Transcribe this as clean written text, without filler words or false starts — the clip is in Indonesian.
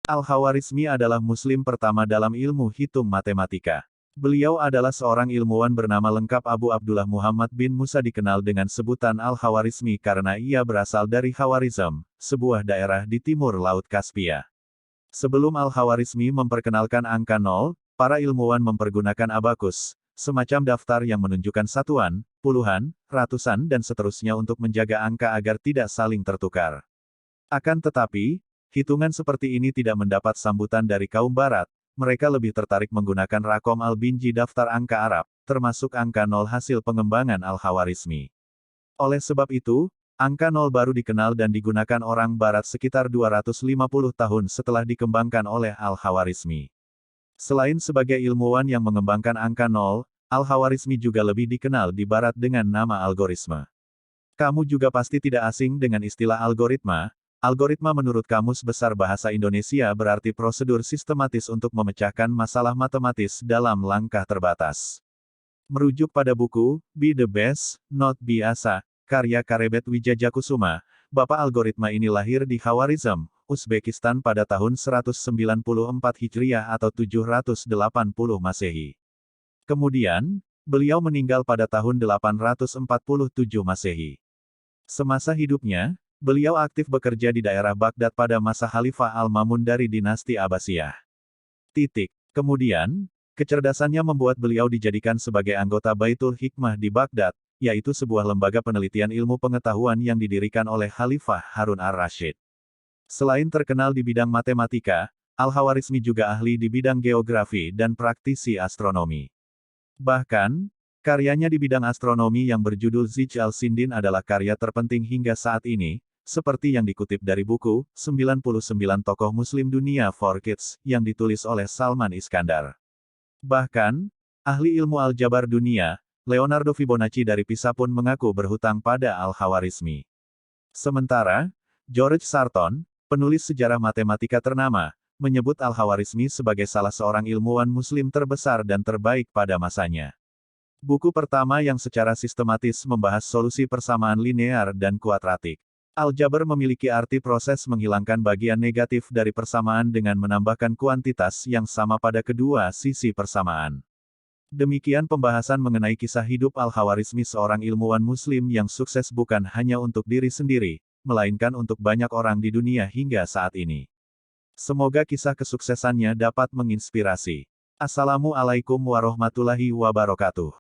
Al-Khawarizmi adalah Muslim pertama dalam ilmu hitung matematika. Beliau adalah seorang ilmuwan bernama lengkap Abu Abdullah Muhammad bin Musa, dikenal dengan sebutan Al-Khawarizmi karena ia berasal dari Khawarizm, sebuah daerah di timur Laut Kaspia. Sebelum Al-Khawarizmi memperkenalkan angka 0, para ilmuwan mempergunakan abakus, semacam daftar yang menunjukkan satuan, puluhan, ratusan dan seterusnya untuk menjaga angka agar tidak saling tertukar. Akan tetapi, hitungan seperti ini tidak mendapat sambutan dari kaum barat, mereka lebih tertarik menggunakan Rakom al-Binji, daftar angka Arab, termasuk angka 0 hasil pengembangan Al-Khawarizmi. Oleh sebab itu, angka 0 baru dikenal dan digunakan orang barat sekitar 250 tahun setelah dikembangkan oleh Al-Khawarizmi. Selain sebagai ilmuwan yang mengembangkan angka 0, Al-Khawarizmi juga lebih dikenal di barat dengan nama algoritma. Kamu juga pasti tidak asing dengan istilah algoritma. Algoritma menurut Kamus Besar Bahasa Indonesia berarti prosedur sistematis untuk memecahkan masalah matematis dalam langkah terbatas. Merujuk pada buku, Be the Best, Not Biasa, karya Karebet Wijajakusuma, bapak algoritma ini lahir di Khawarizm, Uzbekistan pada tahun 194 Hijriah atau 780 Masehi. Kemudian, beliau meninggal pada tahun 847 Masehi. Semasa hidupnya, beliau aktif bekerja di daerah Baghdad pada masa Khalifah Al-Mamun dari dinasti Abbasiyah. Kemudian, kecerdasannya membuat beliau dijadikan sebagai anggota Baitul Hikmah di Baghdad, yaitu sebuah lembaga penelitian ilmu pengetahuan yang didirikan oleh Khalifah Harun ar-Rasyid. Selain terkenal di bidang matematika, Al-Khawarizmi juga ahli di bidang geografi dan praktisi astronomi. Bahkan, karyanya di bidang astronomi yang berjudul Zij al-Sindin adalah karya terpenting hingga saat ini, seperti yang dikutip dari buku, 99 Tokoh Muslim Dunia for Kids, yang ditulis oleh Salman Iskandar. Bahkan, ahli ilmu aljabar dunia, Leonardo Fibonacci dari Pisa pun mengaku berhutang pada Al-Khawarizmi. Sementara, George Sarton, penulis sejarah matematika ternama, menyebut Al-Khawarizmi sebagai salah seorang ilmuwan Muslim terbesar dan terbaik pada masanya. Buku pertama yang secara sistematis membahas solusi persamaan linear dan kuadratik. Aljabar memiliki arti proses menghilangkan bagian negatif dari persamaan dengan menambahkan kuantitas yang sama pada kedua sisi persamaan. Demikian pembahasan mengenai kisah hidup Al-Khawarizmi, seorang ilmuwan Muslim yang sukses bukan hanya untuk diri sendiri, melainkan untuk banyak orang di dunia hingga saat ini. Semoga kisah kesuksesannya dapat menginspirasi. Assalamualaikum warahmatullahi wabarakatuh.